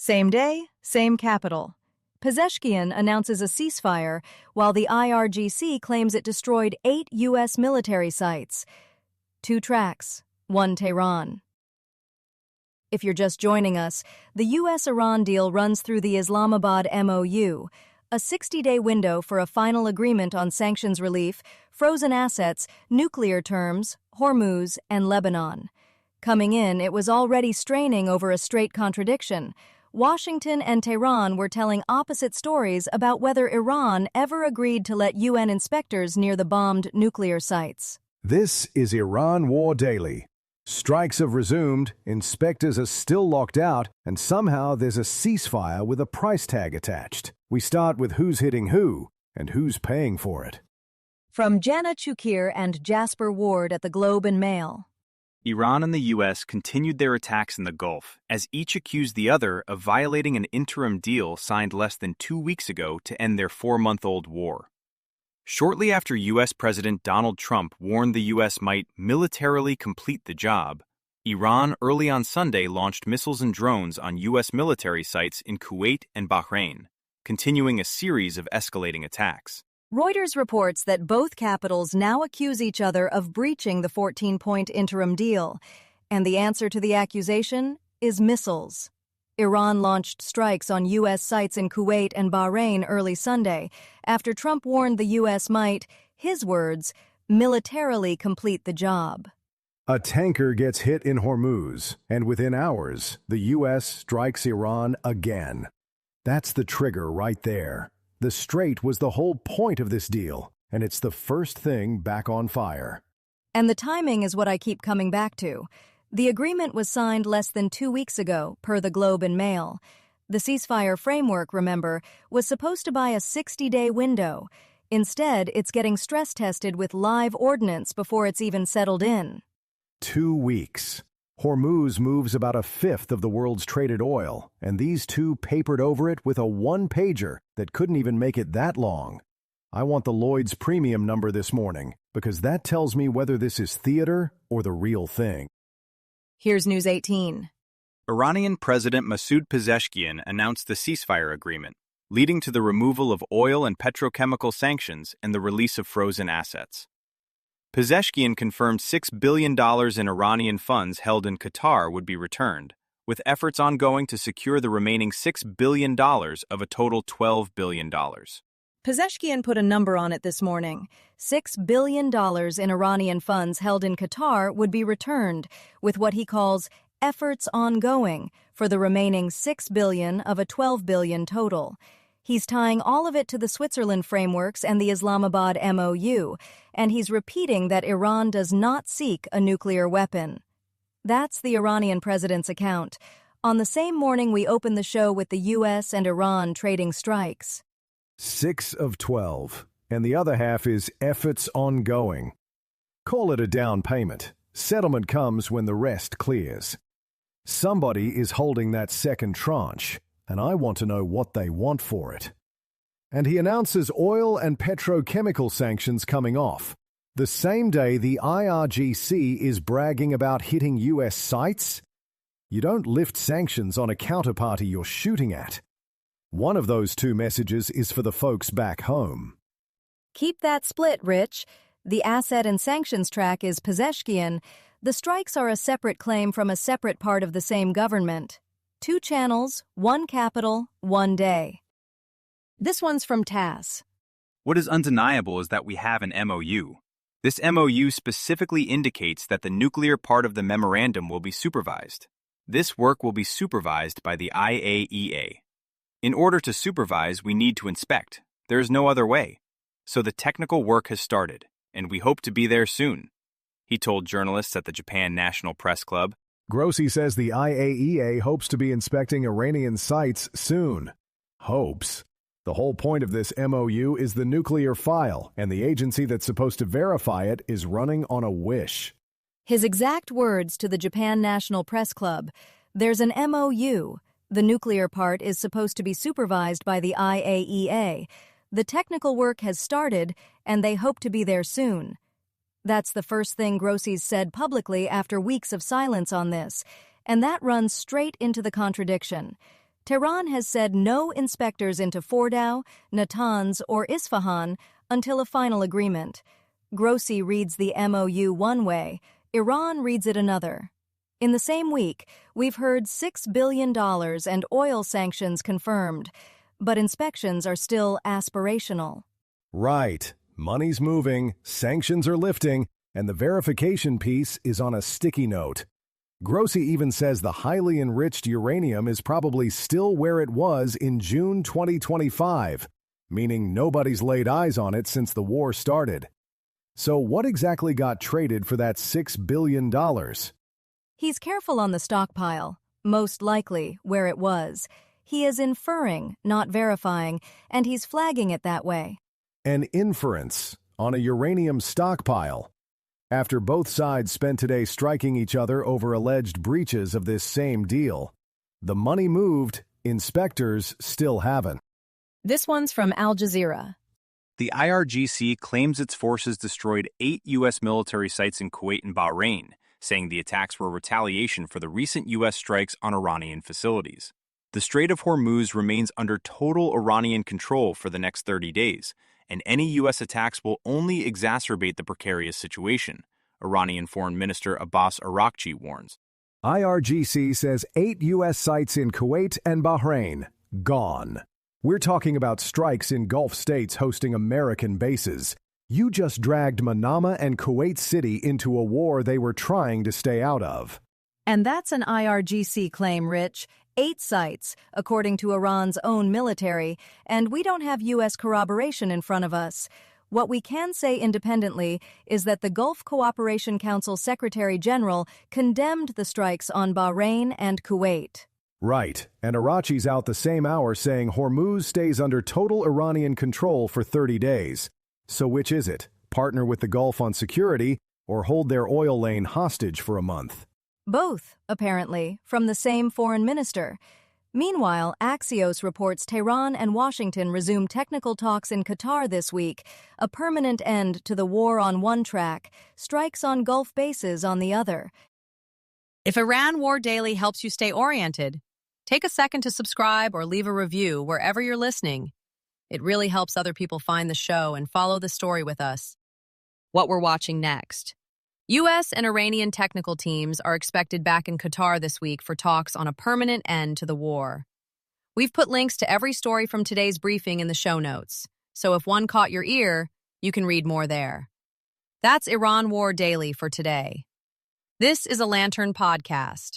Same day, same capital. Pezeshkian announces a ceasefire, while the IRGC claims it destroyed 8 U.S. military sites. 2 tracks, 1 Tehran. If you're just joining us, the U.S.-Iran deal runs through the Islamabad MOU, a 60-day window for a final agreement on sanctions relief, frozen assets, nuclear terms, Hormuz, and Lebanon. Coming in, it was already straining over a straight contradiction. Washington and Tehran were telling opposite stories about whether Iran ever agreed to let UN inspectors near the bombed nuclear sites. This is Iran War Daily. Strikes have resumed, inspectors are still locked out, and somehow there's a ceasefire with a price tag attached. We start with who's hitting who and who's paying for it. From Jana Chukir and Jasper Ward at the Globe and Mail. Iran and the U.S. continued their attacks in the Gulf, as each accused the other of violating an interim deal signed less than 2 weeks ago to end their 4-month-old war. Shortly after U.S. President Donald Trump warned the U.S. might militarily complete the job, Iran early on Sunday launched missiles and drones on U.S. military sites in Kuwait and Bahrain, continuing a series of escalating attacks. Reuters reports that both capitals now accuse each other of breaching the 14-point interim deal, and the answer to the accusation is missiles. Iran launched strikes on U.S. sites in Kuwait and Bahrain early Sunday, after Trump warned the U.S. might, his words, militarily complete the job. A tanker gets hit in Hormuz, and within hours, the U.S. strikes Iran again. That's the trigger right there. The Strait was the whole point of this deal, and it's the first thing back on fire. And the timing is what I keep coming back to. The agreement was signed less than 2 weeks ago, per the Globe and Mail. The ceasefire framework, remember, was supposed to buy a 60-day window. Instead, it's getting stress-tested with live ordnance before it's even settled in. 2 weeks. Hormuz moves about a fifth of the world's traded oil, and these two papered over it with a one-pager that couldn't even make it that long. I want the Lloyd's premium number this morning, because that tells me whether this is theater or the real thing. Here's News 18. Iranian President Masoud Pezeshkian announced the ceasefire agreement, leading to the removal of oil and petrochemical sanctions and the release of frozen assets. Pezeshkian confirmed $6 billion in Iranian funds held in Qatar would be returned, with efforts ongoing to secure the remaining $6 billion of a total $12 billion. Pezeshkian put a number on it this morning. $6 billion in Iranian funds held in Qatar would be returned, with what he calls efforts ongoing for the remaining $6 billion of a $12 billion total. He's tying all of it to the Switzerland frameworks and the Islamabad MOU, and he's repeating that Iran does not seek a nuclear weapon. That's the Iranian president's account. On the same morning, we opened the show with the U.S. and Iran trading strikes. 6 of 12, and the other half is efforts ongoing. Call it a down payment. Settlement comes when the rest clears. Somebody is holding that second tranche, and I want to know what they want for it. And he announces oil and petrochemical sanctions coming off. The same day the IRGC is bragging about hitting U.S. sites. You don't lift sanctions on a counterparty you're shooting at. One of those two messages is for the folks back home. Keep that split, Rich. The asset and sanctions track is Pezeshkian. The strikes are a separate claim from a separate part of the same government. 2 channels, 1 capital, 1 day. This one's from TASS. What is undeniable is that we have an MOU. This MOU specifically indicates that the nuclear part of the memorandum will be supervised. This work will be supervised by the IAEA. In order to supervise, we need to inspect. There is no other way. So the technical work has started, and we hope to be there soon, he told journalists at the Japan National Press Club. Grossi says the IAEA hopes to be inspecting Iranian sites soon. Hopes. The whole point of this MOU is the nuclear file, and the agency that's supposed to verify it is running on a wish. His exact words to the Japan National Press Club, there's an MOU. The nuclear part is supposed to be supervised by the IAEA. The technical work has started, and they hope to be there soon. That's the first thing Grossi's said publicly after weeks of silence on this, and that runs straight into the contradiction. Tehran has said no inspectors into Fordow, Natanz, or Isfahan until a final agreement. Grossi reads the MOU one way, Iran reads it another. In the same week, we've heard $6 billion and oil sanctions confirmed, but inspections are still aspirational. Right. Money's moving, sanctions are lifting, and the verification piece is on a sticky note. Grossi even says the highly enriched uranium is probably still where it was in June 2025, meaning nobody's laid eyes on it since the war started. So what exactly got traded for that $6 billion? He's careful on the stockpile, most likely where it was. He is inferring, not verifying, and he's flagging it that way. An inference on a uranium stockpile. After both sides spent today striking each other over alleged breaches of this same deal, the money moved, inspectors still haven't. This one's from Al Jazeera. The IRGC claims its forces destroyed 8 U.S. military sites in Kuwait and Bahrain, saying the attacks were retaliation for the recent U.S. strikes on Iranian facilities. The Strait of Hormuz remains under total Iranian control for the next 30 days, and any U.S. attacks will only exacerbate the precarious situation, Iranian Foreign Minister Abbas Araghchi warns. IRGC says 8 U.S. sites in Kuwait and Bahrain gone. We're talking about strikes in Gulf states hosting American bases. You just dragged Manama and Kuwait City into a war they were trying to stay out of. And that's an IRGC claim, Rich. 8 sites, according to Iran's own military, and we don't have U.S. corroboration in front of us. What we can say independently is that the Gulf Cooperation Council Secretary General condemned the strikes on Bahrain and Kuwait. Right, and Araghchi's out the same hour saying Hormuz stays under total Iranian control for 30 days. So which is it? Partner with the Gulf on security or hold their oil lane hostage for a month? Both, apparently, from the same foreign minister. Meanwhile, Axios reports Tehran and Washington resume technical talks in Qatar this week, a permanent end to the war on one track, strikes on Gulf bases on the other. If Iran War Daily helps you stay oriented, take a second to subscribe or leave a review wherever you're listening. It really helps other people find the show and follow the story with us. What we're watching next. U.S. and Iranian technical teams are expected back in Qatar this week for talks on a permanent end to the war. We've put links to every story from today's briefing in the show notes, so if one caught your ear, you can read more there. That's Iran War Daily for today. This is a Lantern podcast.